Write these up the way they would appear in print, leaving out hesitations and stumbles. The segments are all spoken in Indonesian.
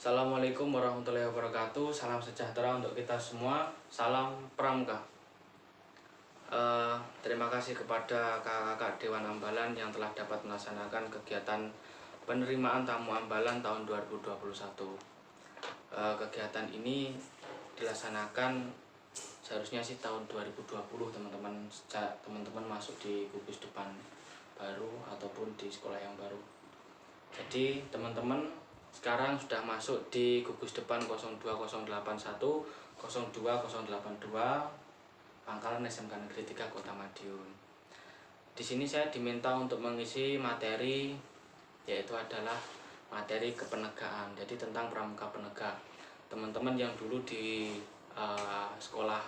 Assalamualaikum warahmatullahi wabarakatuh. Salam sejahtera untuk kita semua. Salam Pramuka. Terima kasih kepada kakak-kakak Dewan Ambalan yang telah dapat melaksanakan kegiatan penerimaan tamu Ambalan tahun 2021. Kegiatan ini dilaksanakan seharusnya sih tahun 2020 teman-teman. Sejak teman-teman masuk di gugus depan baru ataupun di sekolah yang baru. Jadi teman-teman sekarang sudah masuk di gugus depan 02081 02082 Pangkalan SMK Negeri 3 Kota Madiun. Di sini saya diminta untuk mengisi materi, yaitu adalah materi kepenegaan. Jadi tentang pramuka penegak. Teman-teman yang dulu di sekolah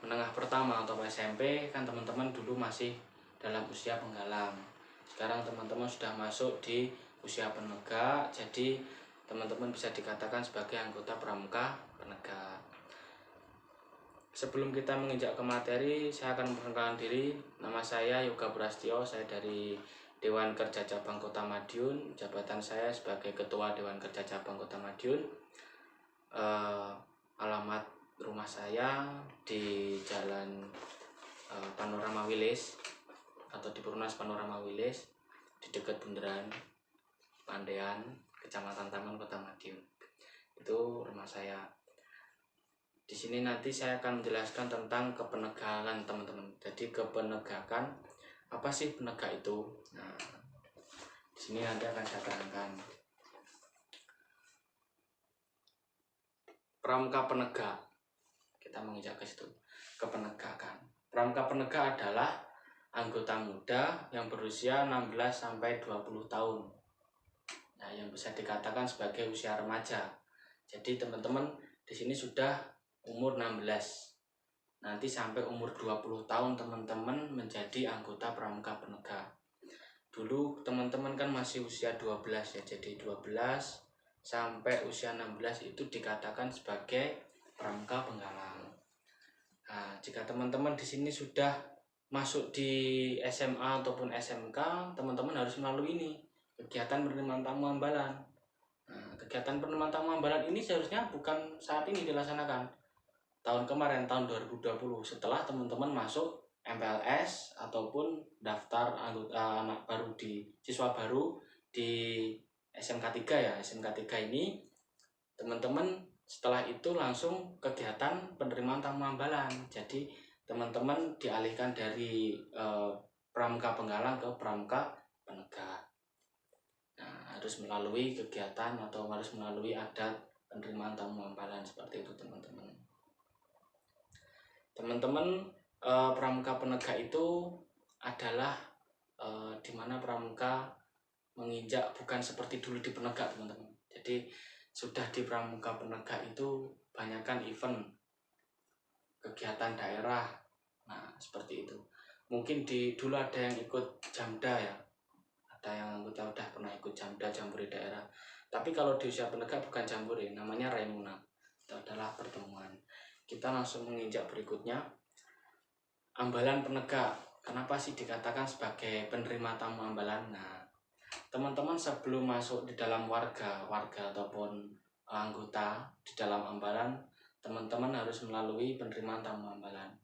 menengah pertama atau SMP kan teman-teman dulu masih dalam usia penggalang. Sekarang teman-teman sudah masuk di usia penegak, jadi teman-teman bisa dikatakan sebagai anggota pramuka penegak. Sebelum kita menginjak ke materi, saya akan memperkenalkan diri. Nama saya Yoga Prastio, saya dari Dewan Kerja Cabang Kota Madiun. Jabatan saya sebagai Ketua Dewan Kerja Cabang Kota Madiun. Alamat rumah saya di Jalan Panorama Wilis atau di Perumnas Panorama Wilis, di dekat Bundaran Pandean, Kecamatan Taman, Kota Madiun. Itu rumah saya. Di sini nanti saya akan menjelaskan tentang kepenegakan teman-teman. Jadi kepenegakan, apa sih penegak itu? Nah, di sini nanti akan saya terangkan. Pramuka penegak. Kita menginjak ke situ. Kepenegakan. Pramuka penegak adalah anggota muda yang berusia 16 sampai 20 tahun. Nah, yang bisa dikatakan sebagai usia remaja. Jadi teman-teman di sini sudah umur 16. Nanti sampai umur 20 tahun teman-teman menjadi anggota pramuka penegak. Dulu teman-teman kan masih usia 12 ya. Jadi 12 sampai usia 16 itu dikatakan sebagai pramuka penggalang. Nah, jika teman-teman di sini sudah masuk di SMA ataupun SMK, teman-teman harus melalui ini, kegiatan penerimaan tamu Ambalan. Nah, kegiatan penerimaan tamu Ambalan ini seharusnya bukan saat ini dilaksanakan. Tahun kemarin, tahun 2020, setelah teman-teman masuk MPLS ataupun daftar anggota anak baru di siswa baru di SMK 3 ya. SMK 3 ini teman-teman setelah itu langsung kegiatan penerimaan tamu Ambalan. Jadi teman-teman dialihkan dari pramuka penggalang ke pramuka penegak. Nah, harus melalui kegiatan atau harus melalui adat penerimaan tamu Ambalan seperti itu teman-teman. Teman-teman, pramuka penegak itu adalah dimana pramuka menginjak bukan seperti dulu di penegak teman-teman. Jadi sudah di pramuka penegak itu banyakkan event kegiatan daerah. Nah, seperti itu. Mungkin dulu ada yang ikut Jamda ya. Ada yang anggota udah pernah ikut Jamda, jambore daerah. Tapi kalau di usia penegak bukan jambore, namanya Raimuna. Itu adalah pertemuan. Kita langsung menginjak berikutnya. Ambalan penegak. Kenapa sih dikatakan sebagai penerima tamu Ambalan? Nah, teman-teman sebelum masuk di dalam warga ataupun anggota di dalam Ambalan, teman-teman harus melalui penerimaan tamu Ambalan.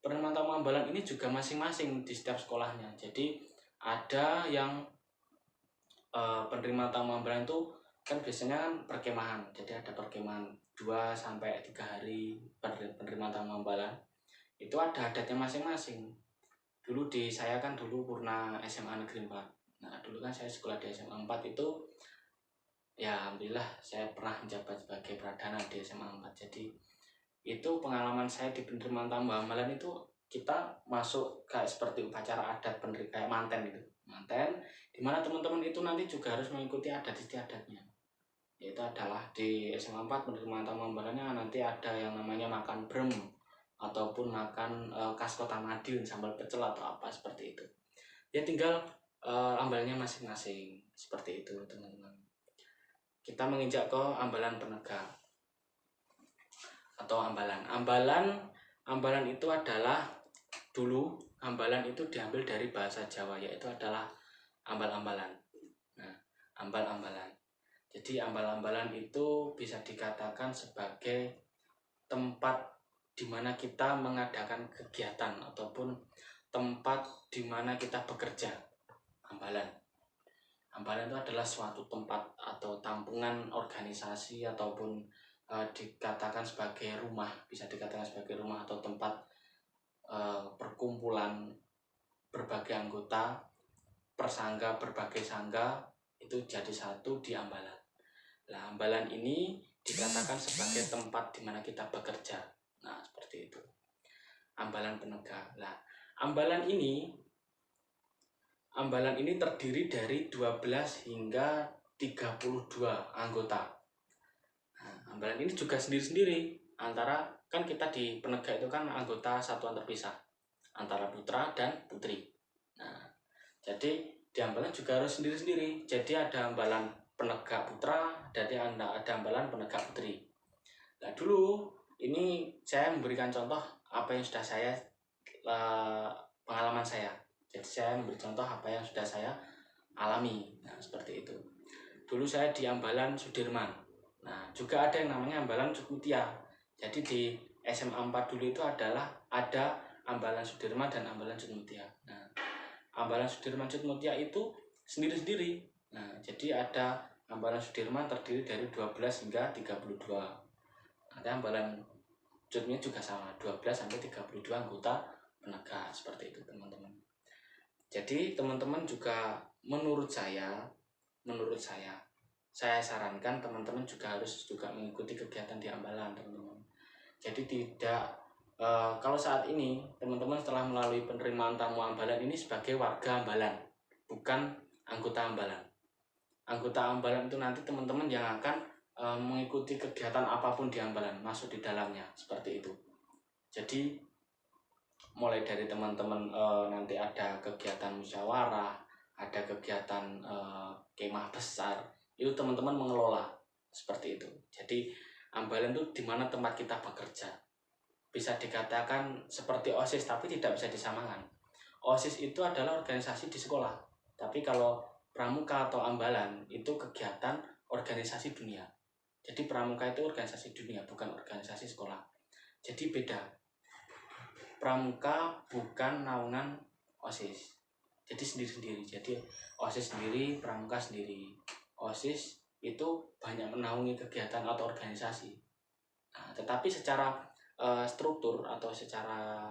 Penerimaan tamu Ambalan ini juga masing-masing di setiap sekolahnya. Jadi ada yang penerimaan tamu Ambalan itu kan biasanya kan perkemahan. Jadi ada perkemahan 2 sampai 3 hari penerimaan tamu Ambalan. Itu ada adatnya masing-masing. Dulu di saya kan dulu Purna SMA Negeri 4. Nah, dulu kan saya sekolah di SMA 4 itu ya alhamdulillah saya pernah menjabat sebagai pradana di SMA 4. Jadi itu pengalaman saya di penerimaan tamu Ambalan itu kita masuk kayak seperti upacara adat kayak manten gitu. Manten dimana teman-teman itu nanti juga harus mengikuti adat istiadatnya. Yaitu adalah di SMA 4 penerimaan tamu Ambalannya nanti ada yang namanya makan brem ataupun makan khas Kota Madiun, sambal pecel atau apa seperti itu. Ya tinggal ambalnya masing-masing seperti itu teman-teman. Kita menginjak ke ambalan penegak atau ambalan. Ambalan itu adalah dulu ambalan itu diambil dari bahasa Jawa, yaitu adalah ambal-ambalan. Nah, ambal-ambalan. Jadi ambal-ambalan itu bisa dikatakan sebagai tempat di mana kita mengadakan kegiatan ataupun tempat di mana kita bekerja. Ambalan itu adalah suatu tempat atau tampungan organisasi ataupun dikatakan sebagai rumah, bisa dikatakan sebagai rumah atau tempat perkumpulan berbagai anggota persangga, berbagai sangga itu jadi satu di ambalan. Nah, ambalan ini dikatakan sebagai tempat di mana kita bekerja. Nah, seperti itu. Ambalan penegak. Nah, ambalan ini terdiri dari 12 hingga 32 anggota. Nah, ambalan ini juga sendiri-sendiri. Antara kan kita di penegak itu kan anggota satuan terpisah antara putra dan putri. Nah, jadi di ambalan juga harus sendiri-sendiri. Jadi ada ambalan penegak putra, jadi ada ambalan penegak putri. Nah, dulu ini saya memberikan contoh apa yang sudah saya pengalaman saya. Jadi saya memberi contoh apa yang sudah saya alami. Nah, seperti itu. Dulu saya di ambalan Sudirman. Nah, juga ada yang namanya ambalan Cutmutia. Jadi di SMA 4 dulu itu ada ambalan Sudirman dan ambalan Cutmutia. Nah, ambalan Sudirman Cutmutia itu sendiri-sendiri. Nah, jadi ada ambalan Sudirman terdiri dari 12 hingga 32. Ada ambalan Cutmutia juga sama, 12 sampai 32 anggota penegak, seperti itu, teman-teman. Jadi, teman-teman juga menurut saya sarankan teman-teman juga harus mengikuti kegiatan di ambalan, teman-teman. Jadi tidak kalau saat ini teman-teman setelah melalui penerimaan tamu ambalan ini sebagai warga ambalan, bukan anggota ambalan. Anggota ambalan itu nanti teman-teman yang akan mengikuti kegiatan apapun di ambalan, masuk di dalamnya, seperti itu. Jadi mulai dari teman-teman nanti ada kegiatan musyawarah, ada kegiatan kemah besar, itu teman-teman mengelola, seperti itu. Jadi ambalan itu dimana tempat kita bekerja. Bisa dikatakan seperti OSIS, tapi tidak bisa disamakan. OSIS itu adalah organisasi di sekolah, tapi kalau pramuka atau ambalan itu kegiatan organisasi dunia. Jadi pramuka itu organisasi dunia, bukan organisasi sekolah. Jadi beda. Pramuka bukan naungan OSIS. Jadi sendiri-sendiri. Jadi OSIS sendiri, pramuka sendiri. OSIS itu banyak menaungi kegiatan atau organisasi. Nah, tetapi secara struktur atau secara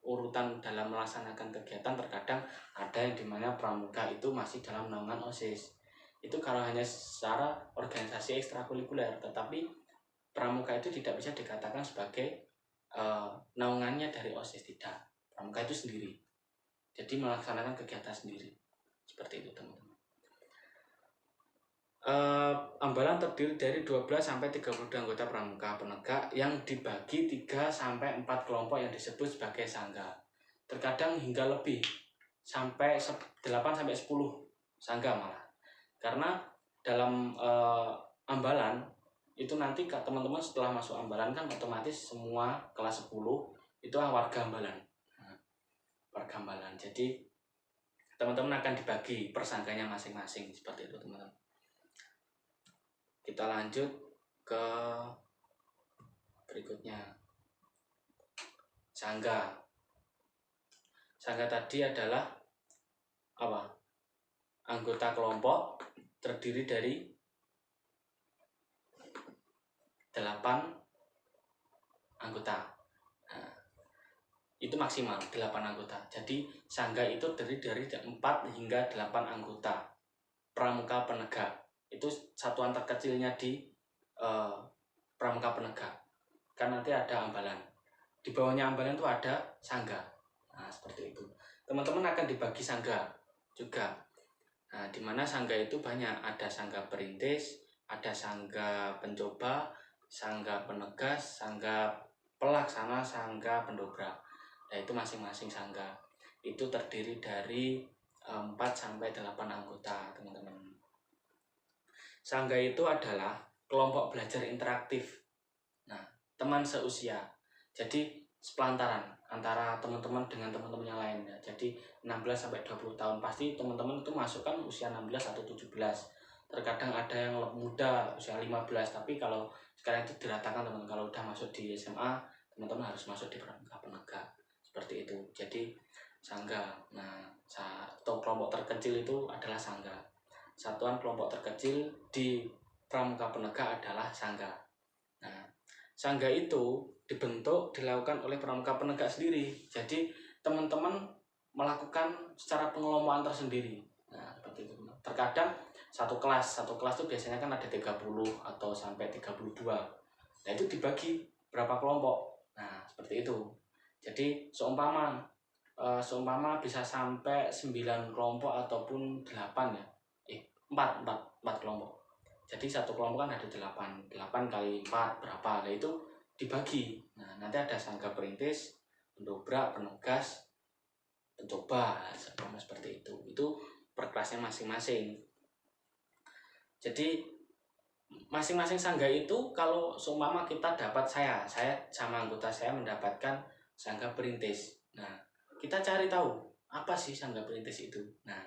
urutan dalam melaksanakan kegiatan terkadang ada yang dimana pramuka itu masih dalam naungan OSIS. Itu kalau hanya secara organisasi ekstrakurikuler, tetapi pramuka itu tidak bisa dikatakan sebagai naungannya dari OSIS, tidak. Pramuka itu sendiri. Jadi melaksanakan kegiatan sendiri. Seperti itu, teman-teman. Ambalan terdiri dari 12 sampai 32 anggota pramuka penegak yang dibagi 3 sampai 4 kelompok yang disebut sebagai sangga. Terkadang hingga lebih, sampai 8 sampai 10 sangga malah. Karena dalam ambalan itu nanti teman-teman setelah masuk ambalan kan otomatis semua kelas 10 itu warga ambalan. Warga ambalan. Jadi teman-teman akan dibagi persangganya masing-masing, seperti itu, teman-teman. Kita lanjut ke berikutnya. Sangga. Sangga tadi adalah apa? Anggota kelompok terdiri dari 8 anggota. Nah, itu maksimal 8 anggota. Jadi sangga itu terdiri dari 4 hingga 8 anggota. Pramuka penegak itu satuan terkecilnya di pramuka penegak. Kan nanti ada ambalan. Di bawahnya ambalan itu ada sangga. Nah, seperti itu. Teman-teman akan dibagi sangga juga. Nah, di mana sangga itu banyak. Ada sangga perintis, ada sangga pencoba, sangga penegas, sangga pelaksana, sangga pendobrak. Nah, itu masing-masing sangga. Itu terdiri dari 4 sampai 8 anggota, teman-teman. Sangga itu adalah kelompok belajar interaktif. Nah, teman seusia. Jadi sepelantaran antara teman-teman dengan teman-teman yang lain. Jadi 16 sampai 20 tahun pasti teman-teman itu masuk kan usia 16 atau 17. terkadang ada yang lebih muda usia 15, tapi kalau sekarang itu diratakan teman-teman. Kalau udah masuk di SMA, teman-teman harus masuk di pramuka penegak seperti itu. Jadi sangga, nah atau kelompok terkecil itu adalah sangga. Satuan kelompok terkecil di pramuka penegak adalah sangga. Nah, sangga itu dilakukan oleh pramuka penegak sendiri. Jadi teman-teman melakukan secara pengelompokan tersendiri. Nah, seperti itu. Terkadang satu kelas itu biasanya kan ada 30 atau sampai 32. Nah, itu dibagi berapa kelompok. Nah, seperti itu. Jadi seumpama bisa sampai 9 kelompok ataupun 8 ya. 4 kelompok. Jadi satu kelompok kan ada 8 kali 4 berapa. Nah, itu dibagi. Nah, nanti ada sangga perintis, pendobrak, penugas, pencoba, seperti itu. Itu per kelasnya masing-masing. Jadi masing-masing sangga itu kalau seumpama kita dapat, saya sama anggota saya mendapatkan sangga perintis. Nah, kita cari tahu apa sih sangga perintis itu. Nah,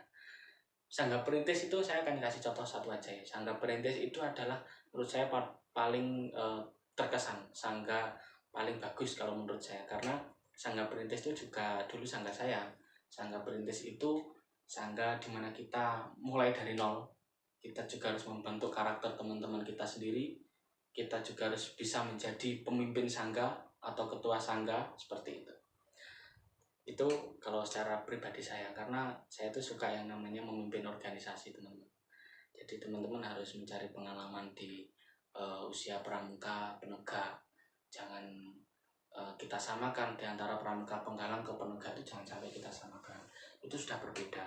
sangga perintis itu saya akan kasih contoh satu aja ya. Sangga perintis itu adalah menurut saya paling terkesan, sangga paling bagus kalau menurut saya, karena sangga perintis itu juga dulu sangga saya. Sangga perintis itu sangga dimana kita mulai dari nol. Kita juga harus membentuk karakter teman-teman kita sendiri. Kita juga harus bisa menjadi pemimpin sangga atau ketua sangga, seperti itu. Itu kalau secara pribadi saya, karena saya itu suka yang namanya memimpin organisasi, teman-teman. Jadi teman-teman harus mencari pengalaman di usia pramuka penegak. Jangan kita samakan di antara pramuka penggalang ke penegak, itu jangan sampai kita samakan. Itu sudah berbeda.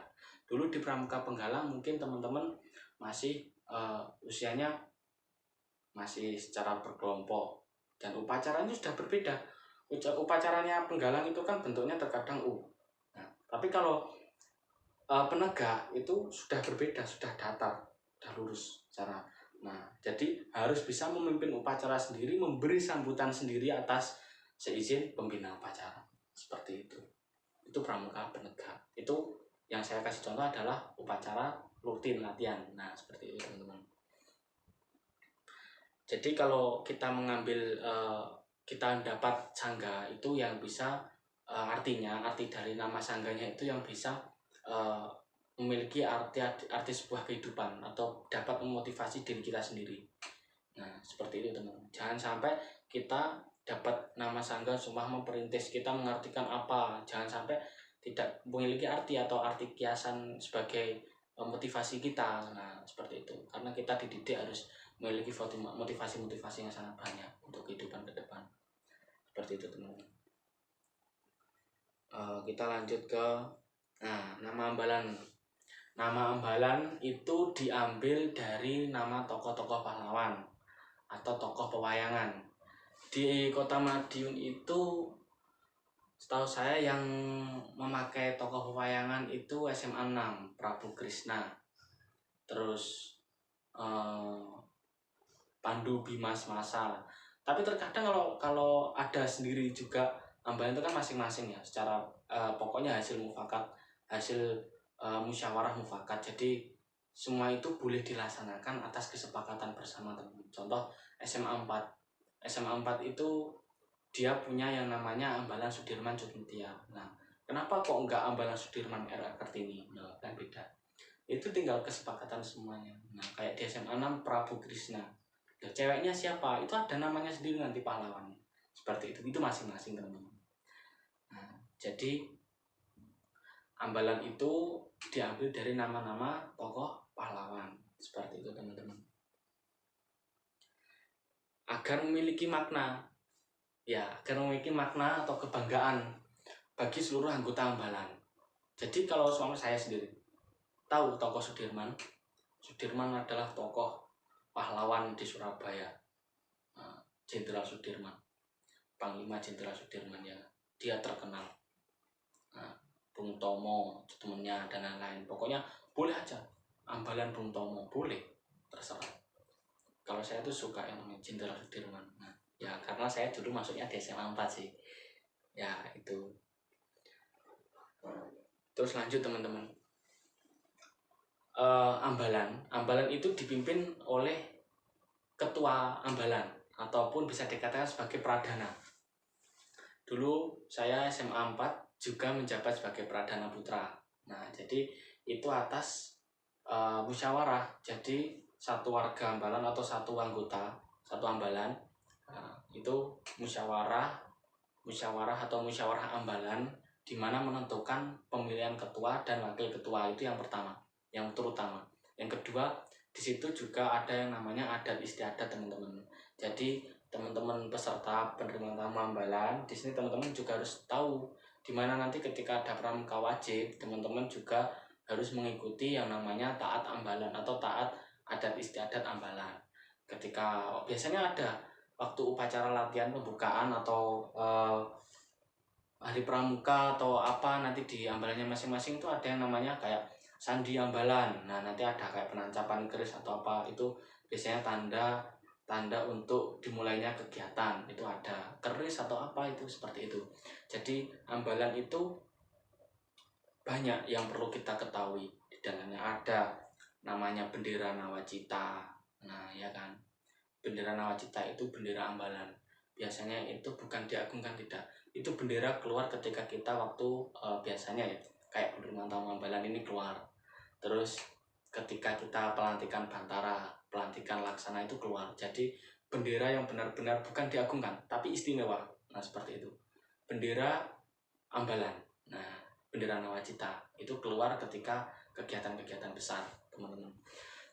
Dulu di pramuka penggalang mungkin teman-teman masih usianya masih secara berkelompok, dan upacaranya sudah berbeda. Upacaranya penggalang itu kan bentuknya terkadang Nah, tapi kalau penegak itu sudah berbeda, sudah datar, sudah lurus cara. Nah, jadi harus bisa memimpin upacara sendiri, memberi sambutan sendiri atas seizin pembina upacara, seperti itu. Itu pramuka penegak. Itu yang saya kasih contoh adalah upacara rutin latihan. Nah, seperti itu teman-teman. Jadi kalau kita mengambil kita dapat sangga itu yang bisa arti dari nama sangganya itu yang bisa memiliki arti sebuah kehidupan atau dapat memotivasi diri kita sendiri. Nah, seperti itu teman-teman. Jangan sampai kita dapat nama sangga cuma memperintis, kita mengartikan apa, jangan sampai tidak memiliki arti atau arti kiasan sebagai motivasi kita. Nah, seperti itu. Karena kita dididik harus memiliki motivasi yang sangat banyak untuk kehidupan ke depan. Seperti itu teman-teman. Kita lanjut ke nama ambalan. Nama ambalan itu diambil dari nama tokoh-tokoh pahlawan atau tokoh pewayangan. Di Kota Madiun itu setahu saya yang memakai tokoh pewayangan itu SMA 6 Prabu Krishna, terus Pandu Bimas Masa. Tapi terkadang kalau ada sendiri juga ambalan itu kan masing-masing ya, secara pokoknya hasil mufakat, hasil musyawarah mufakat. Jadi semua itu boleh dilaksanakan atas kesepakatan bersama teman-teman. Contoh SMA 4. SMA 4 itu dia punya yang namanya ambalan Sudirman Jogmutia. Nah, kenapa kok enggak ambalan Sudirman R.A. Kartini? Nah, kan beda. Itu tinggal kesepakatan semuanya. Nah, kayak di SMA 6 Prabu Krishna. Nah, ceweknya siapa? Itu ada namanya sendiri nanti pahlawannya. Seperti itu. Itu masing-masing teman-teman. Nah, jadi ambalan itu diambil dari nama-nama tokoh pahlawan. Seperti itu teman-teman. Agar memiliki makna. Ya, agar memiliki makna atau kebanggaan bagi seluruh anggota ambalan. Jadi kalau suami saya sendiri tahu tokoh Sudirman. Sudirman adalah tokoh pahlawan di Surabaya. Jenderal Sudirman, Panglima Jenderal Sudirman ya. Dia terkenal. Bung Tomo, temennya dan lain-lain. Pokoknya boleh aja ambalan Bung Tomo, boleh, terserah. Kalau saya tuh suka yang namanya Jenderal Sudirman. Nah, ya karena saya dulu masuknya di SMA 4 sih. Ya itu. Terus lanjut teman-teman. Ambalan. Ambalan itu dipimpin oleh ketua ambalan ataupun bisa dikatakan sebagai pradana. Dulu saya SMA 4 juga menjabat sebagai pradana putra. Nah, jadi itu atas musyawarah. Jadi satu warga ambalan atau satu anggota, satu ambalan, itu musyawarah atau musyawarah ambalan, di mana menentukan pemilihan ketua dan wakil ketua. Itu yang pertama, yang terutama. Yang kedua, di situ juga ada yang namanya adat istiadat, teman-teman. Jadi teman-teman peserta penerima tamu ambalan di sini, teman-teman juga harus tahu di mana nanti ketika ada pramuka wajib, teman-teman juga harus mengikuti yang namanya taat ambalan atau taat adat istiadat ambalan. Ketika biasanya ada waktu upacara latihan pembukaan atau hari pramuka atau apa, nanti di ambalannya masing-masing itu ada yang namanya kayak sandi ambalan. Nah, nanti ada kayak penancapan keris atau apa, itu biasanya tanda untuk dimulainya kegiatan. Itu ada keris atau apa, itu seperti itu. Jadi ambalan itu banyak yang perlu kita ketahui. Di dalamnya ada namanya bendera nawacita. Nah, ya kan, bendera nawacita itu bendera ambalan. Biasanya itu bukan diagungkan, tidak, itu bendera keluar ketika kita waktu biasanya ya kayak penerimaan tamu ambalan ini keluar. Terus ketika kita pelantikan bantara, pelantikan laksana itu keluar. Jadi bendera yang benar-benar bukan diagungkan tapi istimewa. Nah, seperti itu bendera ambalan. Nah, bendera nawacita itu keluar ketika kegiatan-kegiatan besar, teman-teman.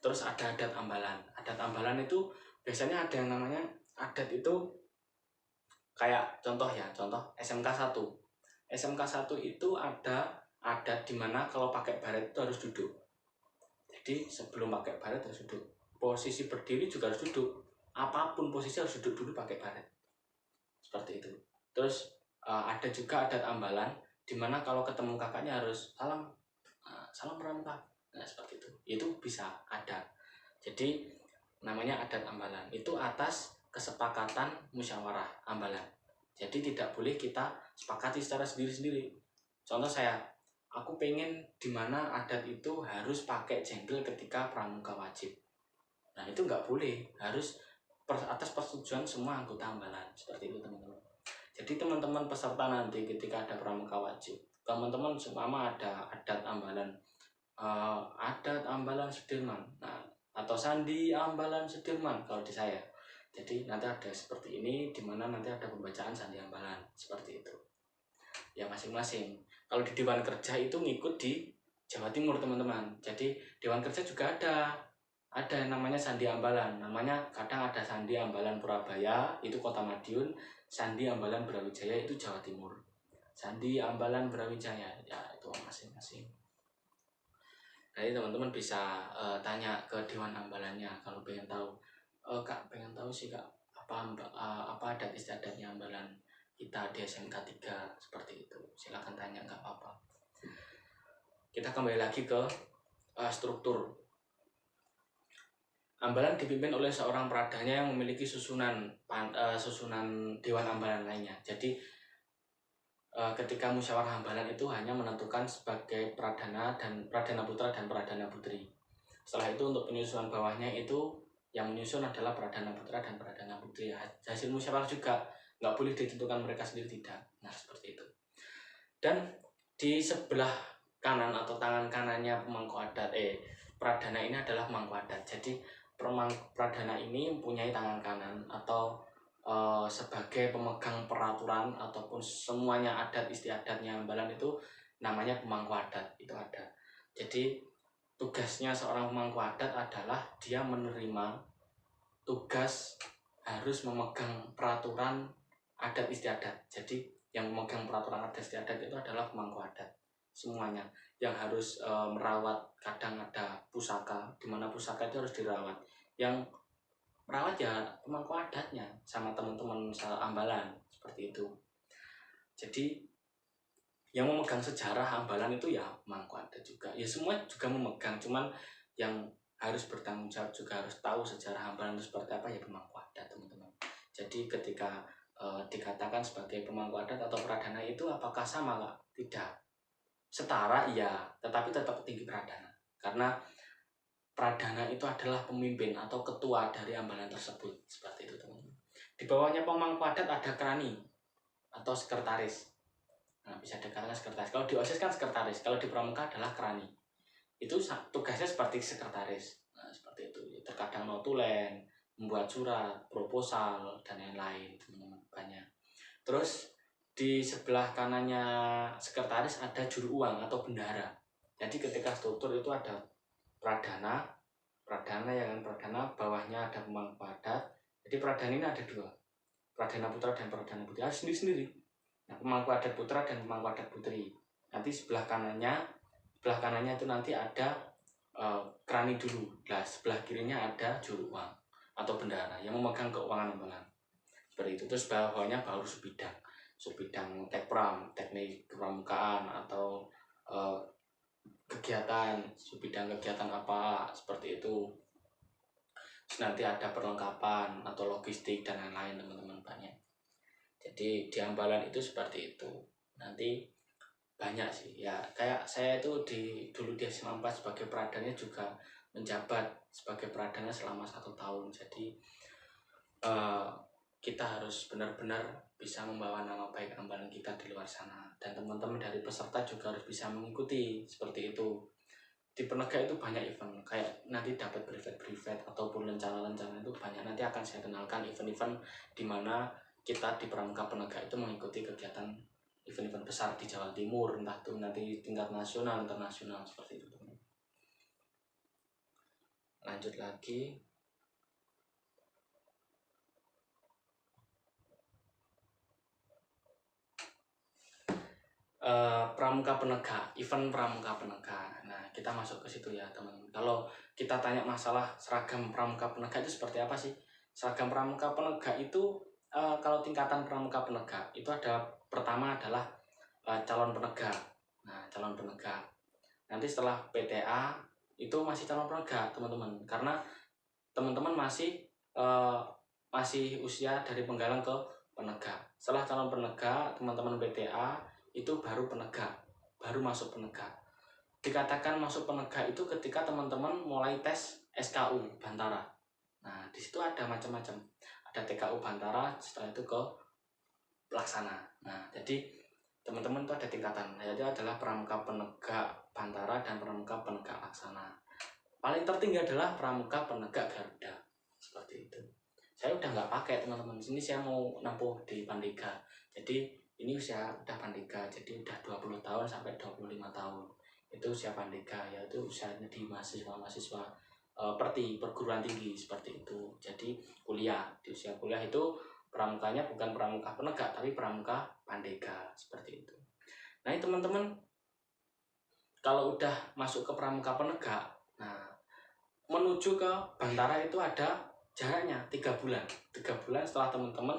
Terus ada adat ambalan. Adat ambalan itu biasanya ada yang namanya adat itu kayak contoh SMK 1. SMK 1 itu ada adat dimana kalau pakai baret itu harus duduk. Jadi sebelum pakai baret harus duduk. Posisi berdiri juga harus duduk. Apapun posisi harus duduk dulu pakai baret. Seperti itu. Terus ada juga adat ambalan dimana kalau ketemu kakaknya harus salam pramuka. Nah, seperti itu. Itu bisa ada. Jadi namanya adat ambalan. Itu atas kesepakatan musyawarah ambalan. Jadi tidak boleh kita sepakati secara sendiri-sendiri. Contoh aku pengen dimana adat itu harus pakai jengkel ketika pramuka wajib. Nah, itu nggak boleh, harus atas persetujuan semua anggota ambalan. Seperti itu, teman-teman. Jadi teman-teman peserta nanti ketika ada pramuka wajib, teman-teman seumpama ada adat ambalan Sudirman, nah, atau sandi ambalan Sudirman kalau di saya. Jadi nanti ada seperti ini, dimana nanti ada pembacaan sandi ambalan seperti itu. Ya masing-masing. Kalau di Dewan Kerja itu ngikut di Jawa Timur, teman-teman. Jadi Dewan Kerja juga ada yang namanya sandi ambalan. Namanya kadang ada sandi ambalan Purabaya, itu Kota Madiun. Sandi ambalan Brawijaya itu Jawa Timur. Sandi ambalan Brawijaya, ya itu masing-masing. Jadi teman-teman bisa tanya ke Dewan Ambalannya kalau pengen tahu. Kak, pengen tahu sih Kak, apa adat istiadatnya ambalan kita di SMK 3 seperti itu. Silakan tanya, nggak apa-apa. Kita kembali lagi ke struktur. Ambalan dipimpin oleh seorang pradanya yang memiliki susunan dewan ambalan lainnya. Jadi ketika musyawarah ambalan itu hanya menentukan sebagai pradana putra dan pradana putri. Setelah itu untuk penyusunan bawahnya itu yang menyusun adalah pradana putra dan pradana putri. Hasil musyawarah juga nggak boleh ditentukan mereka sendiri, tidak. Nah, seperti itu. Dan di sebelah kanan atau tangan kanannya pemangku adat pradana ini adalah pemangku adat. Jadi pradana ini mempunyai tangan kanan atau sebagai pemegang peraturan ataupun semuanya adat istiadatnya ambalan itu namanya pemangku adat, itu ada. Jadi tugasnya seorang pemangku adat adalah dia menerima tugas harus memegang peraturan adat istiadat. Jadi yang memegang peraturan adat istiadat itu adalah pemangku adat semuanya, yang harus merawat. Kadang ada pusaka, di mana pusaka itu harus dirawat. Yang merawat ya pemangku adatnya sama teman-teman ambalan, seperti itu. Jadi yang memegang sejarah ambalan itu ya pemangku adat juga. Ya semua juga memegang, cuman yang harus bertanggung jawab juga harus tahu sejarah ambalan itu seperti apa ya pemangku adat, teman-teman. Jadi ketika dikatakan sebagai pemangku adat atau pradana itu apakah sama, Kak? Tidak. Setara iya, tetapi tetap tinggi pradana. Karena Pradana itu adalah pemimpin atau ketua dari ambalan tersebut, seperti itu teman-teman. Di bawahnya pemangku adat ada krani atau sekretaris. Nah, bisa dikatakan sekretaris. Kalau di OSIS kan sekretaris, kalau di pramuka adalah krani. Itu tugasnya seperti sekretaris. Nah, seperti itu. Terkadang notulen, membuat surat, proposal, dan lain-lain, teman-teman, banyak. Terus di sebelah kanannya sekretaris ada juru uang atau bendahara. Jadi ketika struktur itu ada pradana ya kan, pradana, bawahnya ada pemangku adat. Jadi pradana ini ada dua, pradana putra dan pradana putri, ada sendiri-sendiri. Nah, pemangku adat putra dan pemangku adat putri. Nanti sebelah kanannya itu nanti ada krani dulu. Nah, sebelah kirinya ada juru uang atau bendahara yang memegang keuangan ambalan. Seperti itu. Terus bawahnya baru subidang tekpram, teknik kepramukaan atau kegiatan, subidang kegiatan apa, seperti itu. Terus nanti ada perlengkapan atau logistik dan lain-lain, teman-teman, banyak. Jadi di ambalan itu seperti itu. Nanti banyak sih ya, kayak saya itu dulu di SMA 4 sebagai pradanya juga menjabat sebagai pradanya selama 1 tahun. Jadi kita harus benar-benar bisa membawa nama baik ambalan kita di luar sana, dan teman-teman dari peserta juga harus bisa mengikuti seperti itu. Di penegak itu banyak event, kayak nanti dapat brevet ataupun rencana-rencana itu banyak. Nanti akan saya kenalkan event-event di mana kita di Pramuka Penegak itu mengikuti kegiatan event-event besar di Jawa Timur, entah itu nanti tingkat nasional, internasional, seperti itu. Lanjut lagi. Pramuka Penegak, event Pramuka Penegak. Nah, kita masuk ke situ ya, teman-teman. Kalau kita tanya masalah seragam Pramuka Penegak itu seperti apa sih? Seragam Pramuka Penegak itu kalau tingkatan Pramuka Penegak itu ada, pertama adalah calon penegak. Nah, calon penegak. Nanti setelah PTA itu masih calon penegak, teman-teman. Karena teman-teman masih usia dari penggalang ke penegak. Setelah calon penegak, teman-teman PTA itu baru penegak, baru masuk penegak. Dikatakan masuk penegak itu ketika teman-teman mulai tes SKU Bantara. Nah, di situ ada macam-macam. Ada TKU Bantara, setelah itu ke pelaksana. Nah, jadi teman-teman itu ada tingkatan. Nah, itu adalah Pramuka Penegak Bantara dan Pramuka Penegak Laksana. Paling tertinggi adalah Pramuka Penegak Garuda. Seperti itu. Saya udah nggak pakai, teman-teman. Sini saya mau nempuh di Pandega. Jadi ini usia udah Pandega, jadi udah 20 tahun sampai 25 tahun. Itu usia Pandega, yaitu usianya di mahasiswa perguruan tinggi, seperti itu. Jadi kuliah, di usia kuliah itu pramukanya bukan pramuka penegak tapi pramuka Pandega, seperti itu. Nah, ini teman-teman, kalau udah masuk ke pramuka penegak, nah menuju ke Bantara itu ada jaraknya 3 bulan. 3 bulan setelah teman-teman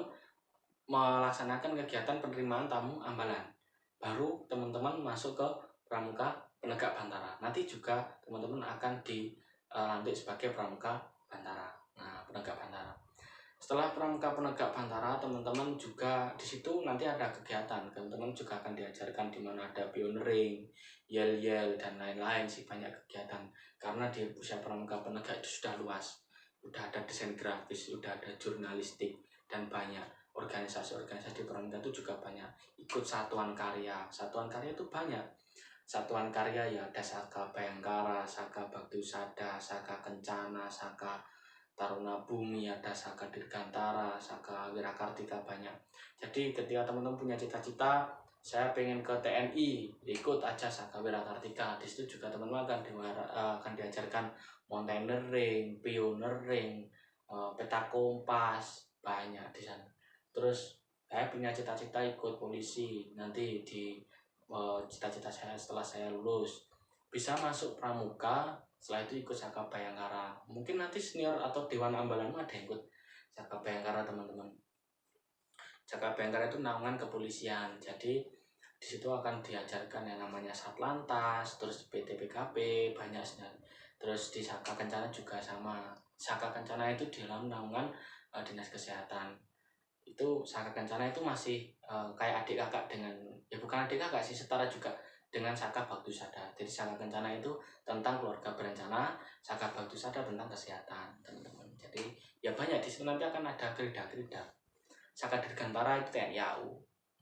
melaksanakan kegiatan penerimaan tamu ambalan, baru teman-teman masuk ke Pramuka Penegak Bantara. Nanti juga teman-teman akan dilantik sebagai Pramuka Bantara. Nah, Penegak Bantara. Setelah Pramuka Penegak Bantara, teman-teman juga di situ nanti ada kegiatan. Teman-teman juga akan diajarkan di mana ada pioneering, yel-yel, dan lain-lain sih, banyak kegiatan. Karena di usia Pramuka Penegak itu sudah luas. Udah ada desain grafis, udah ada jurnalistik, dan banyak organisasi-organisasi di Pramuka itu juga banyak. Ikut satuan karya itu banyak. Satuan karya ya ada Saka Bayangkara, Saka Bagdusada, Saka Kencana, Saka Taruna Bumi, ada Saka Dirgantara, Saka Wirakartika, banyak. Jadi ketika teman-teman punya cita-cita, saya pengen ke TNI, ikut aja Saka Wirakartika. Di situ juga teman-teman akan diajarkan mountaineering, pioneering, peta kompas, banyak di sana. Terus saya punya cita-cita ikut polisi, nanti di cita-cita saya setelah saya lulus bisa masuk pramuka, setelah itu ikut Saka Bayangkara. Mungkin nanti senior atau dewan ambalanmu ada yang ikut Saka Bayangkara, teman-teman. Saka Bayangkara itu naungan kepolisian, jadi di situ akan diajarkan yang namanya Satlantas, terus PTPKP, banyak sebenarnya. Terus di Saka Kencana juga sama. Saka Kencana itu di dalam naungan dinas kesehatan. Itu Saka Kencana itu masih kayak adik kakak dengan, ya bukan adik kakak sih, setara juga dengan Saka Bhaktusada. Jadi Saka Kencana itu tentang keluarga berencana, Saka Bhaktusada tentang kesehatan, teman-teman. Jadi ya banyak di situ, nanti akan ada kerida-kerida. Saka Dirgantara itu TNI AU.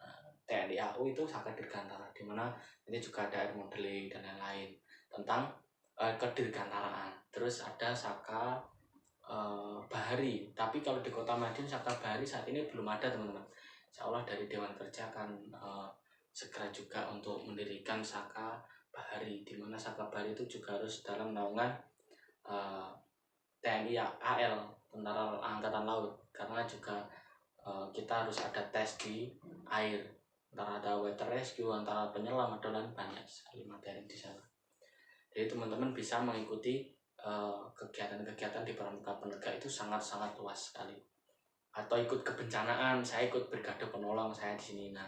Nah, TNI AU itu Saka Dirgantara, di mana ini juga ada air modeling dan lain-lain tentang kedirgantaraan. Terus ada Saka Bahari, tapi kalau di Kota Madiun Saka Bahari saat ini belum ada, teman-teman. Insya Allah dari Dewan Kerja akan segera juga untuk mendirikan Saka Bahari, di mana Saka Bahari itu juga harus dalam naungan TNI AL, Tentara Angkatan Laut, karena juga kita harus ada tes di air, antara ada water rescue, antara penyelam, dan banyak sekali materi di sana. Jadi teman-teman bisa mengikuti kegiatan-kegiatan di Pramuka Penegak itu sangat-sangat luas sekali. Atau ikut kebencanaan, saya ikut Brigade Penolong saya di sini. Nah,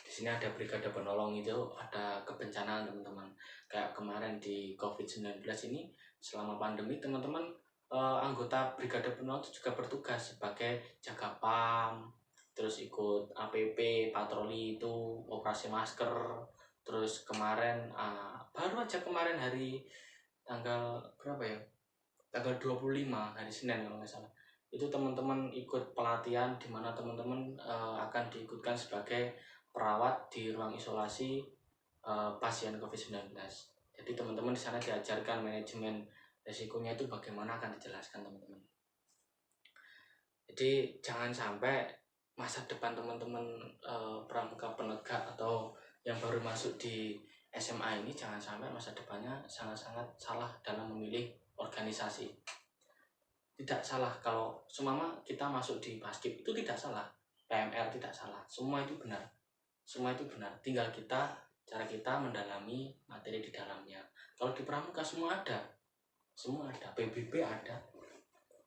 di sini ada Brigade Penolong, itu ada kebencanaan, teman-teman. Kayak kemarin di COVID-19 ini, selama pandemi, teman-teman anggota Brigade Penolong itu juga bertugas sebagai jaga PAM, terus ikut APP, patroli itu, operasi masker. Terus kemarin baru aja kemarin hari tanggal berapa ya? Tanggal 25 hari Senin kalau nggak salah. Itu teman-teman ikut pelatihan di mana teman-teman akan diikutkan sebagai perawat di ruang isolasi pasien COVID-19. Jadi teman-teman di sana diajarkan manajemen resikonya itu bagaimana, akan dijelaskan, teman-teman. Jadi jangan sampai masa depan teman-teman pramuka penegak atau yang baru masuk di SMA ini, jangan sampai masa depannya sangat-sangat salah dalam memilih organisasi. Tidak salah kalau seumpama kita masuk di Paskib, itu tidak salah. PMR tidak salah, semua itu benar. Semua itu benar, tinggal cara kita mendalami materi di dalamnya. Kalau di pramuka semua ada, PBB ada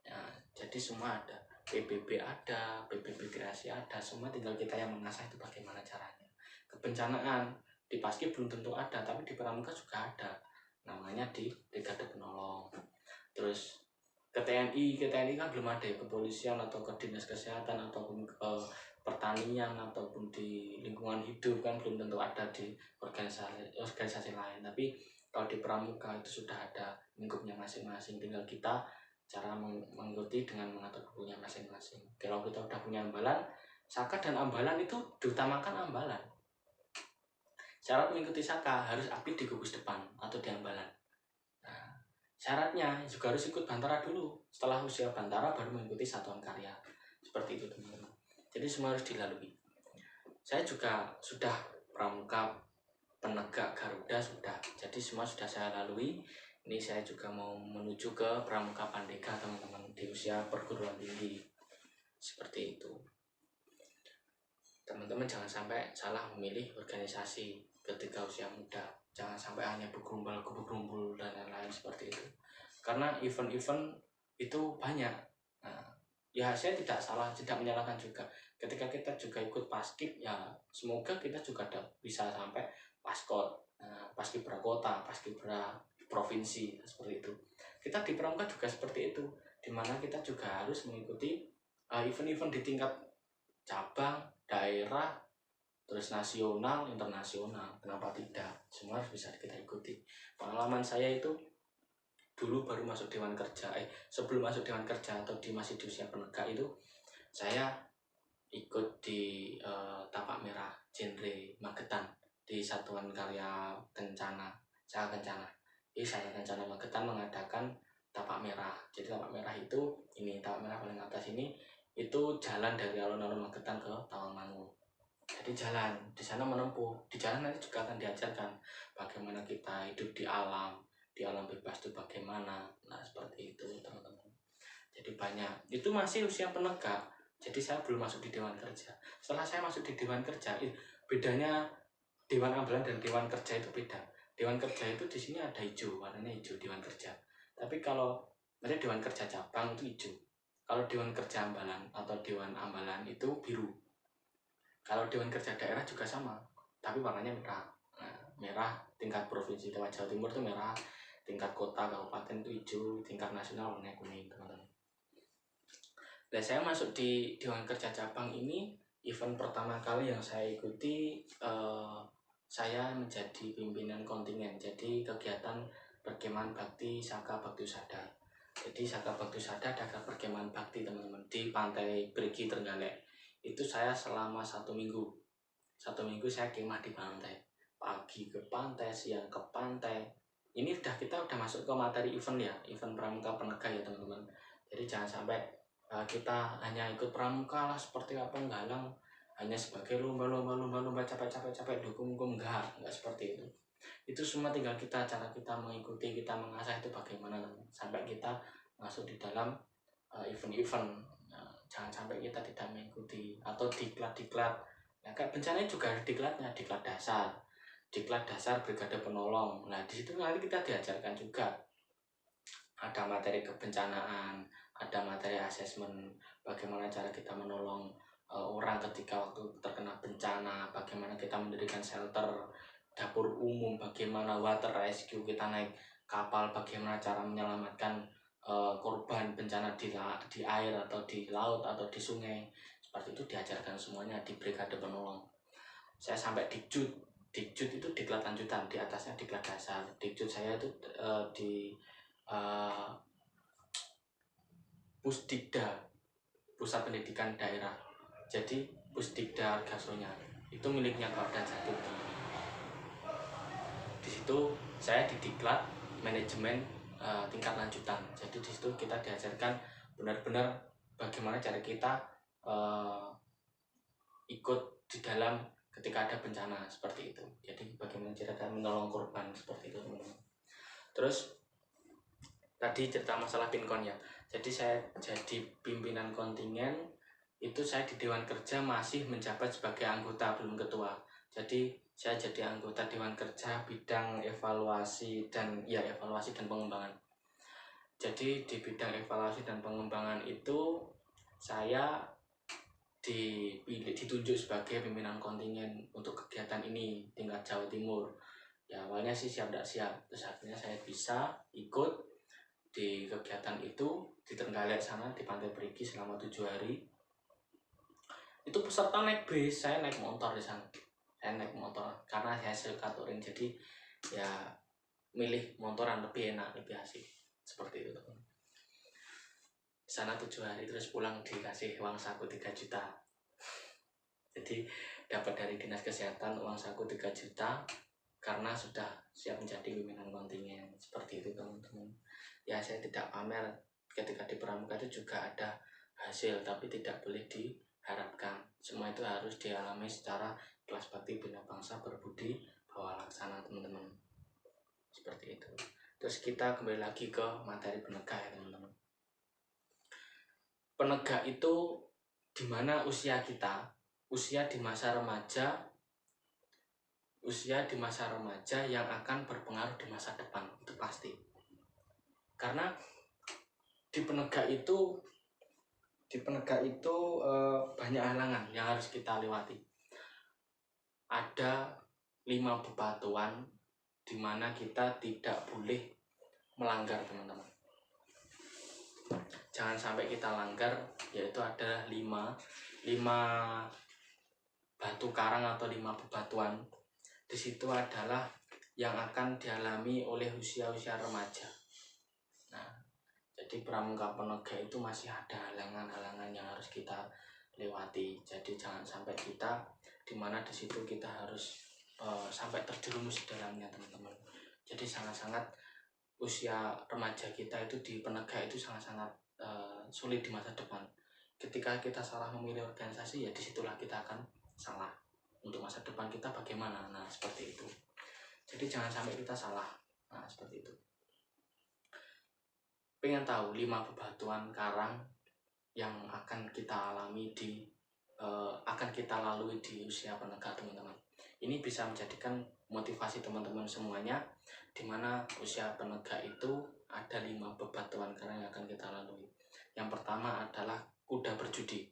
ya, jadi semua ada, PBB ada, PBB kreasi ada, semua tinggal kita yang mengasah itu bagaimana caranya. Kebencanaan di Paskib belum tentu ada, tapi di pramuka juga ada, namanya di Brigade Penolong. Terus ke TNI kan belum ada ya, kepolisian atau ke dinas kesehatan ataupun ke pertanian ataupun di lingkungan hidup kan belum tentu ada di organisasi lain. Tapi kalau di pramuka itu sudah ada lingkupnya masing-masing, tinggal kita cara mengikuti dengan mengatur bukunya masing-masing. Kalau kita udah punya ambalan, Saka dan ambalan itu diutamakan ambalan. Syarat mengikuti Saka harus aktif di gugus depan atau di ambalan. Syaratnya juga harus ikut Bantara dulu. Setelah usia Bantara baru mengikuti satuan karya. Seperti itu, teman-teman. Jadi semua harus dilalui. Saya juga sudah pramuka penegak Garuda sudah. Jadi semua sudah saya lalui. Ini saya juga mau menuju ke pramuka Pandega, teman-teman, di usia perguruan tinggi. Seperti itu. Teman-teman jangan sampai salah memilih organisasi ketika usia muda. Jangan sampai hanya bergerombol dan lain-lain seperti itu. Karena event-event itu banyak. Nah, ya saya tidak salah, tidak menyalahkan juga. Ketika kita juga ikut Paskib, ya semoga kita juga bisa sampai Paskot, Paskibra kota, Paskibra provinsi, seperti itu. Kita di pramuka juga seperti itu, dimana kita juga harus mengikuti event-event di tingkat cabang, daerah, terus nasional, internasional. Kenapa tidak? Semua harus bisa kita ikuti. Pengalaman saya itu dulu baru masuk Dewan Kerja, sebelum masuk Dewan Kerja atau masih di usia penegak itu, saya ikut di Tapak Merah genre Magetan di Satuan Karya Kencana, Saka Kencana. Jadi Saka Kencana Magetan mengadakan Tapak Merah. Jadi Tapak Merah itu, Tapak Merah paling atas ini, itu jalan dari alun-alun Magetan ke Tawangmangu. Jadi jalan di sana menempuh, di jalan nanti juga akan diajarkan bagaimana kita hidup di alam bebas itu bagaimana. Nah seperti itu, teman-teman. Jadi banyak, itu masih usia penegak. Jadi saya belum masuk di Dewan Kerja. Setelah saya masuk di Dewan Kerja, bedanya Dewan Ambalan dan Dewan Kerja itu beda. Dewan Kerja itu di sini ada hijau, warnanya hijau Dewan Kerja. Tapi kalau ada Dewan Kerja cabang itu hijau. Kalau Dewan Kerja Ambalan atau Dewan Ambalan itu biru. Kalau Dewan Kerja daerah juga sama, tapi warnanya merah. Nah, merah tingkat provinsi Jawa Timur itu merah, tingkat kota kabupaten itu hijau, tingkat nasional warnanya kuning, teman-teman. Dan saya masuk di Dewan Kerja cabang ini, event pertama kali yang saya ikuti saya menjadi pimpinan kontingen. Jadi kegiatan perkemahan bakti Saka Bakti Usada. Jadi Saka Bakti Usada adalah perkemahan bakti teman-teman di Pantai Brigi Trenggalek. Itu saya selama 1 minggu. 1 minggu saya kemah di pantai. Pagi ke pantai, siang ke pantai. Ini kita udah masuk ke materi event ya, event pramuka penegak ya teman-teman. Jadi jangan sampai kita hanya ikut pramuka lah seperti apa nggalang hanya sebagai lomba capek dukung enggak seperti itu. Itu semua tinggal cara kita mengikuti, kita mengasah itu bagaimana teman, sampai kita masuk di dalam event-event. Jangan sampai kita tidak mengikuti atau diklat ya, kayak bencana juga ada diklat dasar brigade penolong. Nah di situ nanti kita diajarkan juga, ada materi kebencanaan, ada materi asesmen, bagaimana cara kita menolong orang ketika waktu terkena bencana, bagaimana kita mendirikan shelter, dapur umum, bagaimana water rescue, kita naik kapal, bagaimana cara menyelamatkan korban bencana di air atau di laut atau di sungai. Seperti itu diajarkan semuanya di brigade penolong. Saya sampai dikjut itu diklat lanjutan, di atasnya diklat dasar. Dikjut saya itu di Pusdikda, Pusat Pendidikan Daerah. Jadi Pusdikda Argasonya itu miliknya Kopda Jatuti. Di situ saya didiklat manajemen tingkat lanjutan. Jadi di situ kita diajarkan benar-benar bagaimana cara kita ikut di dalam ketika ada bencana seperti itu. Jadi bagaimana cara kita menolong korban seperti itu teman-teman. Terus tadi cerita masalah pinkon ya. Jadi saya jadi pimpinan kontingen itu, saya di Dewan Kerja masih menjabat sebagai anggota, belum ketua. Jadi saya jadi anggota Dewan Kerja bidang evaluasi dan pengembangan. Jadi di bidang evaluasi dan pengembangan itu saya ditunjuk sebagai pimpinan kontingen untuk kegiatan ini tingkat Jawa Timur. Ya awalnya sih siap tidak siap, terus akhirnya saya bisa ikut di kegiatan itu di Trenggalek sana, di Pantai Brigi selama 7 hari. Itu peserta naik bis, saya naik motor di sana. Saya naik motor karena saya suka touring, jadi ya milih motoran lebih enak, lebih asik seperti itu. Sana 7 hari terus pulang dikasih uang saku 3 juta. Jadi dapat dari Dinas Kesehatan uang saku 3 juta karena sudah siap menjadi pimpinan kontingen. Seperti itu teman-teman. Ya saya tidak pamer, ketika di pramuka itu juga ada hasil, tapi tidak boleh diharapkan. Semua itu harus dialami secara ikhlas bakti, bina bangsa, berbudi, bawa laksana teman-teman. Seperti itu. Terus kita kembali lagi ke materi penegak ya teman-teman. Penegak itu dimana usia kita, usia di masa remaja yang akan berpengaruh di masa depan, itu pasti. Karena di penegak itu banyak halangan yang harus kita lewati. Ada 5 bebatuan di mana kita tidak boleh melanggar teman-teman. Jangan sampai kita langgar, yaitu ada 5 batu karang atau 5 bebatuan. Di situ adalah yang akan dialami oleh usia-usia remaja. Nah, jadi pramuka penegak itu masih ada halangan-halangan yang harus kita lewati. Jadi jangan sampai kita dimana di situ kita harus sampai terjerumus di dalamnya teman-teman. Jadi sangat-sangat usia remaja kita itu di penegak itu sangat-sangat sulit di masa depan. Ketika kita salah memilih organisasi, ya disitulah kita akan salah. Untuk masa depan kita bagaimana? Nah seperti itu. Jadi jangan sampai kita salah. Nah seperti itu. Pengen tahu 5 bebatuan karang yang akan kita alami akan kita lalui di usia penegak teman-teman. Ini bisa menjadikan motivasi teman-teman semuanya, dimana usia penegak itu ada 5 bebatuan karang yang akan kita lalui. Yang pertama adalah kuda berjudi.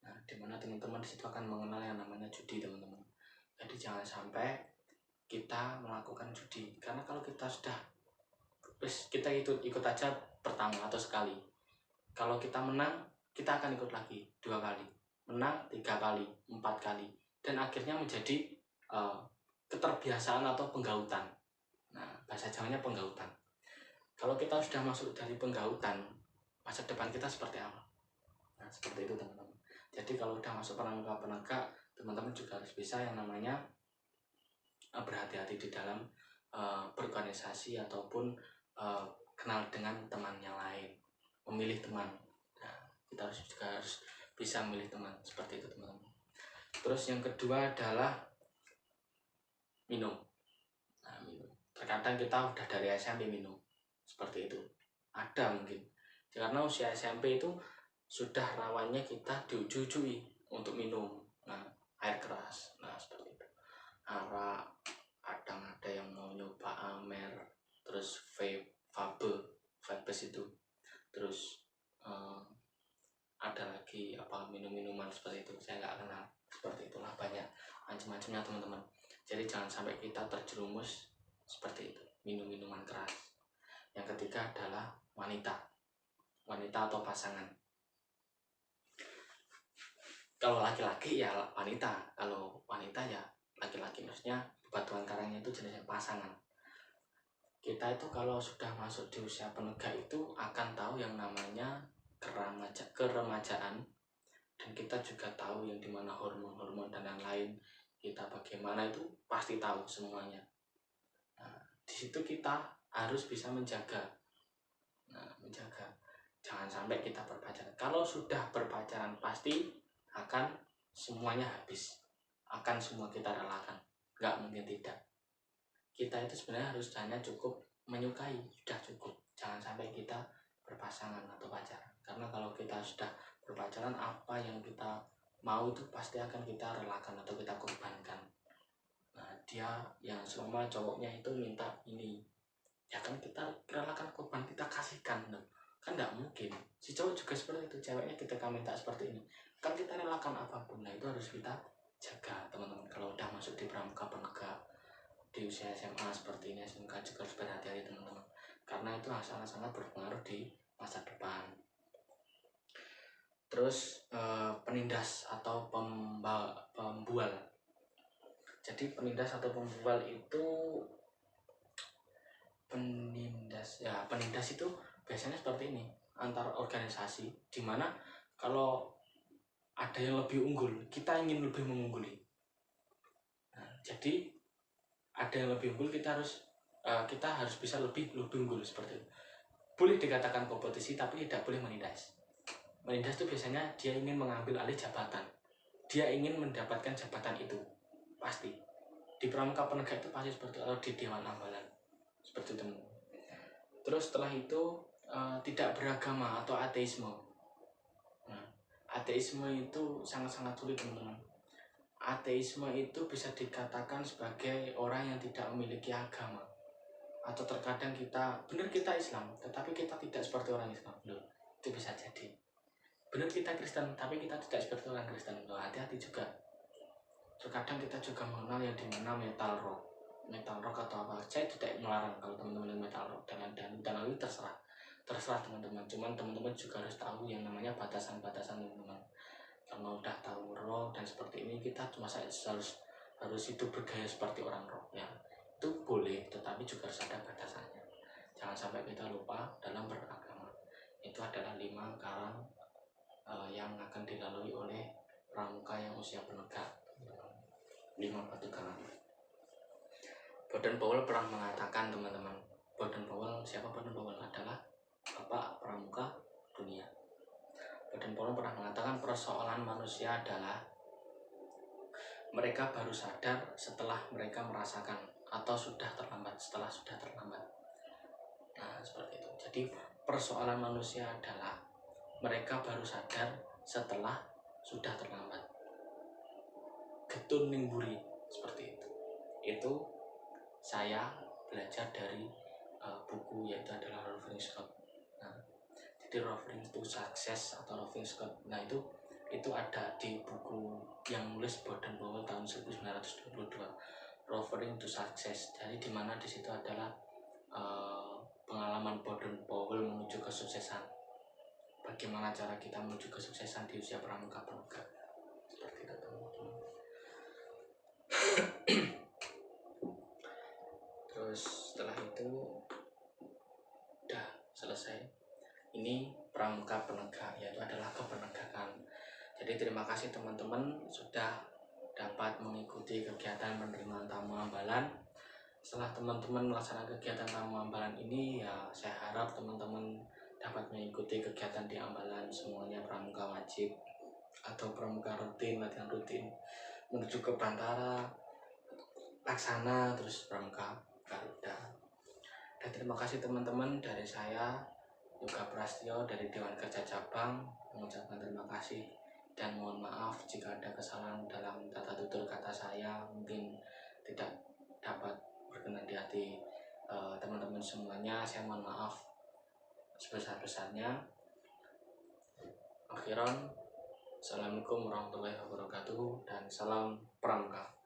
Nah, dimana teman-teman disitu akan mengenal yang namanya judi teman-teman. Jadi jangan sampai kita melakukan judi, karena kalau kita sudah kita ikut aja pertama atau sekali, kalau kita menang kita akan ikut lagi 2 kali, menang 3 kali, 4 kali, dan akhirnya menjadi keterbiasaan atau penggautan. Nah, bahasa Jawanya penggautan. Kalau kita sudah masuk dari penggautan, masa depan kita seperti apa? Nah, seperti itu teman-teman. Jadi kalau sudah masuk pramuka penegak, teman-teman juga harus bisa yang namanya berhati-hati di dalam berorganisasi ataupun kenal dengan teman yang lain, memilih teman. Nah, kita juga harus bisa memilih teman seperti itu teman-teman. Terus yang kedua adalah minum. Nah, minum. Terkadang kita udah dari SMP minum seperti itu. Ada mungkin karena usia SMP itu sudah rawannya kita diuji-uji untuk minum. Nah, air keras. Nah, seperti itu. Arak, kadang ada yang mau nyoba Amer, terus vapes itu, terus ada lagi apa minum-minuman seperti itu, saya nggak kenal. Seperti itulah, banyak macam-macamnya teman-teman. Jadi jangan sampai kita terjerumus seperti itu, minum minuman keras. Yang ketiga adalah wanita atau pasangan. Kalau laki-laki ya wanita, kalau wanita ya laki-laki, maksudnya bebatuan karangnya itu jenisnya pasangan. Kita itu kalau sudah masuk di usia penegak itu akan tahu yang namanya keremajaan, dan kita juga tahu yang dimana hormon-hormon dan lain-lain kita bagaimana itu pasti tahu semuanya. Nah, di situ kita harus bisa menjaga. Nah, menjaga jangan sampai kita berpacaran. Kalau sudah berpacaran pasti akan semuanya habis, akan semua kita relakan, nggak mungkin tidak. Kita itu sebenarnya harus hanya cukup menyukai, sudah cukup. Jangan sampai kita berpasangan atau pacaran, karena kalau kita sudah berpacaran, apa yang kita mau itu pasti akan kita relakan atau kita korbankan. Nah, dia yang selama cowoknya itu minta ini, ya kan kita relakan, korban, kita kasihkan. Kan nggak mungkin si cowok juga seperti itu, ceweknya ketika minta seperti ini kan kita relakan apapun. Nah, itu harus kita jaga teman-teman. Kalau udah masuk di pramuka penegak di usia SMA seperti ini, SMK juga harus berhati-hati teman-teman, karena itu sangat-sangat berpengaruh di masa depan. Terus penindas atau pembual. Jadi penindas atau pembual itu penindas itu biasanya seperti ini, antar organisasi, dimana kalau ada yang lebih unggul, kita ingin lebih mengungguli. Nah, jadi ada yang lebih unggul, kita harus bisa lebih unggul seperti itu. Boleh dikatakan kompetisi, tapi tidak boleh menindas. Menindas itu biasanya dia ingin mengambil alih jabatan, dia ingin mendapatkan jabatan itu, pasti di pramuka penegak itu pasti seperti itu, atau di dewan ambalan seperti itu. Terus setelah itu tidak beragama atau ateisme. Nah, ateisme itu sangat-sangat sulit teman-teman. Ateisme itu bisa dikatakan sebagai orang yang tidak memiliki agama, atau terkadang kita Islam tetapi kita tidak seperti orang Islam. Loh, itu bisa jadi. Benar kita Kristen tapi kita tidak seperti orang Kristen. Loh, hati-hati juga. Terkadang kita juga mengenal yang dimana metal rock atau apa. Saya tidak melarang kalau teman-teman metal rock dan itu terserah teman-teman. Cuman teman-teman juga harus tahu yang namanya batasan-batasan teman-teman. Kalau udah tahu rock dan seperti ini, kita cuma harus hidup bergaya seperti orang rock ya, itu boleh, tetapi juga harus ada batasannya. Jangan sampai kita lupa dalam beragama. Itu adalah 5 karang yang akan dilalui oleh pramuka yang usia penegak. 5 batu karang. Baden-Powell pernah mengatakan teman-teman, siapa Baden-Powell? Adalah bapak pramuka dunia. Baden-Powell pernah mengatakan persoalan manusia adalah mereka baru sadar setelah mereka merasakan, atau sudah terlambat setelah sudah terlambat. Nah, seperti itu. Jadi persoalan manusia adalah mereka baru sadar setelah sudah terlambat. Getun ning buri, seperti itu. Itu saya belajar dari buku, yaitu adalah Roving Scott. Nah, jadi Roving to Success atau Roving Scott. Nah, itu ada di buku yang nulis Baden-Powell tahun 1922, Roving to Success. Jadi dimana di situ adalah pengalaman Baden-Powell menuju kesuksesan. Bagaimana cara kita menuju kesuksesan di usia pramuka penegak. Seperti itu. Terus setelah itu udah selesai. Ini pramuka penegak, yaitu adalah kepenegakan. Jadi terima kasih teman-teman sudah dapat mengikuti kegiatan penerimaan tamu ambalan. Setelah teman-teman melaksanakan kegiatan tamu ambalan ini, ya saya harap teman-teman dapat mengikuti kegiatan di ambalan semuanya, pramuka wajib atau pramuka rutin, latihan rutin menuju ke Bantara, Laksana, terus pramuka Garuda. Dan terima kasih teman-teman, dari saya Yoga Prastio dari Dewan Kerja Cabang mengucapkan terima kasih dan mohon maaf jika ada kesalahan dalam tata tutur kata saya, mungkin tidak dapat berkenan di hati teman-teman semuanya. Saya mohon maaf sebesar-besarnya. Akhiran, Assalamualaikum warahmatullahi wabarakatuh dan salam pramuka.